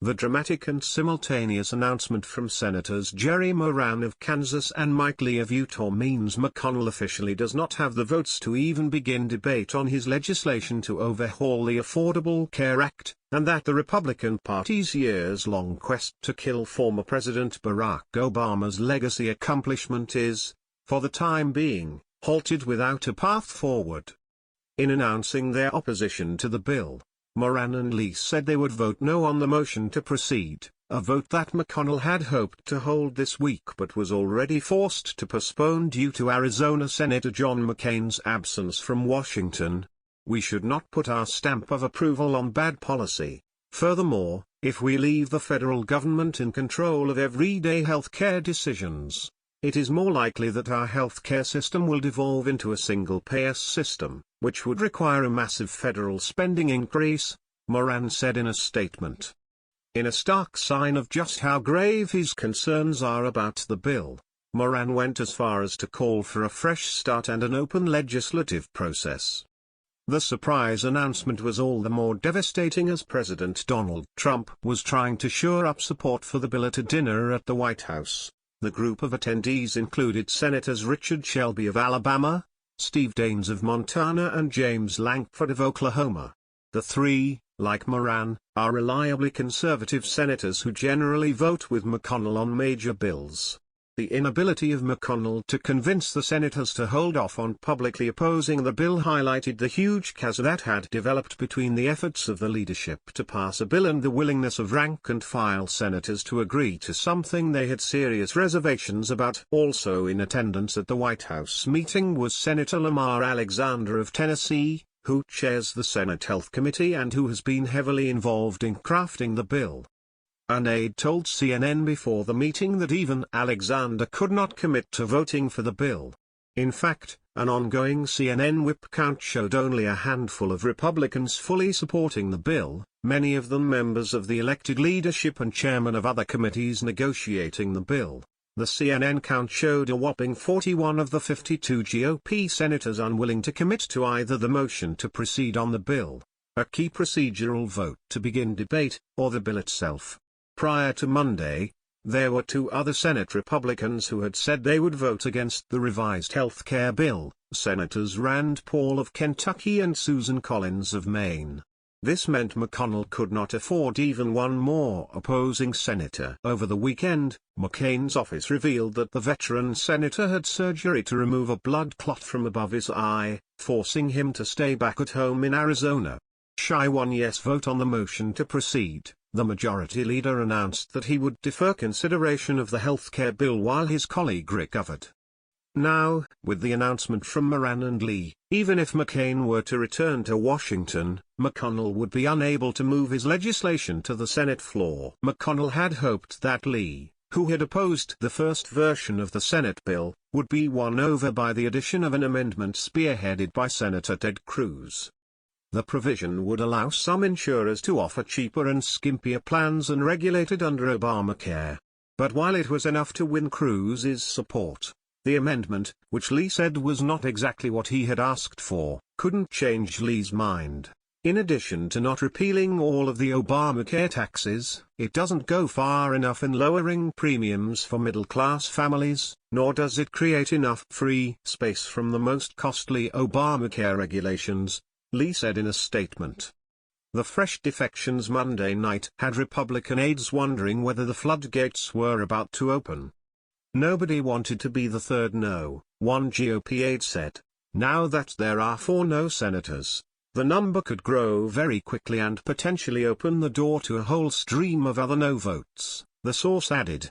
The dramatic and simultaneous announcement from Senators Jerry Moran of Kansas and Mike Lee of Utah means McConnell officially does not have the votes to even begin debate on his legislation to overhaul the Affordable Care Act, and that the Republican Party's years-long quest to kill former President Barack Obama's legacy accomplishment is, for the time being, halted without a path forward. In announcing their opposition to the bill, Moran and Lee said they would vote no on the motion to proceed, a vote that McConnell had hoped to hold this week but was already forced to postpone due to Arizona Senator John McCain's absence from Washington. We should not put our stamp of approval on bad policy. Furthermore, if we leave the federal government in control of everyday healthcare decisions, it is more likely that our healthcare system will devolve into a single-payer system, which would require a massive federal spending increase, Moran said in a statement. In a stark sign of just how grave his concerns are about the bill, Moran went as far as to call for a fresh start and an open legislative process. The surprise announcement was all the more devastating as President Donald Trump was trying to shore up support for the bill at a dinner at the White House. The group of attendees included Senators Richard Shelby of Alabama, Steve Daines of Montana and James Lankford of Oklahoma. The three, like Moran, are reliably conservative senators who generally vote with McConnell on major bills. The inability of McConnell to convince the senators to hold off on publicly opposing the bill highlighted the huge chasm that had developed between the efforts of the leadership to pass a bill and the willingness of rank-and-file senators to agree to something they had serious reservations about. Also in attendance at the White House meeting was Senator Lamar Alexander of Tennessee, who chairs the Senate Health Committee and who has been heavily involved in crafting the bill. An aide told CNN before the meeting that even Alexander could not commit to voting for the bill. In fact, an ongoing CNN whip count showed only a handful of Republicans fully supporting the bill, many of them members of the elected leadership and chairmen of other committees negotiating the bill. The CNN count showed a whopping 41 of the 52 GOP senators unwilling to commit to either the motion to proceed on the bill, a key procedural vote to begin debate, or the bill itself. Prior to Monday, there were two other Senate Republicans who had said they would vote against the revised health care bill, Senators Rand Paul of Kentucky and Susan Collins of Maine. This meant McConnell could not afford even one more opposing senator. Over the weekend, McCain's office revealed that the veteran senator had surgery to remove a blood clot from above his eye, forcing him to stay back at home in Arizona. Shy one yes vote on the motion to proceed. The majority leader announced that he would defer consideration of the health care bill while his colleague recovered. Now, with the announcement from Moran and Lee, even if McCain were to return to Washington, McConnell would be unable to move his legislation to the Senate floor. McConnell had hoped that Lee, who had opposed the first version of the Senate bill, would be won over by the addition of an amendment spearheaded by Senator Ted Cruz. The provision would allow some insurers to offer cheaper and skimpier plans unregulated under Obamacare. But while it was enough to win Cruz's support, the amendment, which Lee said was not exactly what he had asked for, couldn't change Lee's mind. In addition to not repealing all of the Obamacare taxes, it doesn't go far enough in lowering premiums for middle-class families, nor does it create enough free space from the most costly Obamacare regulations, Lee said in a statement. The fresh defections Monday night had Republican aides wondering whether the floodgates were about to open. Nobody wanted to be the third no, one GOP aide said. Now that there are 4 no senators, the number could grow very quickly and potentially open the door to a whole stream of other no votes, the source added.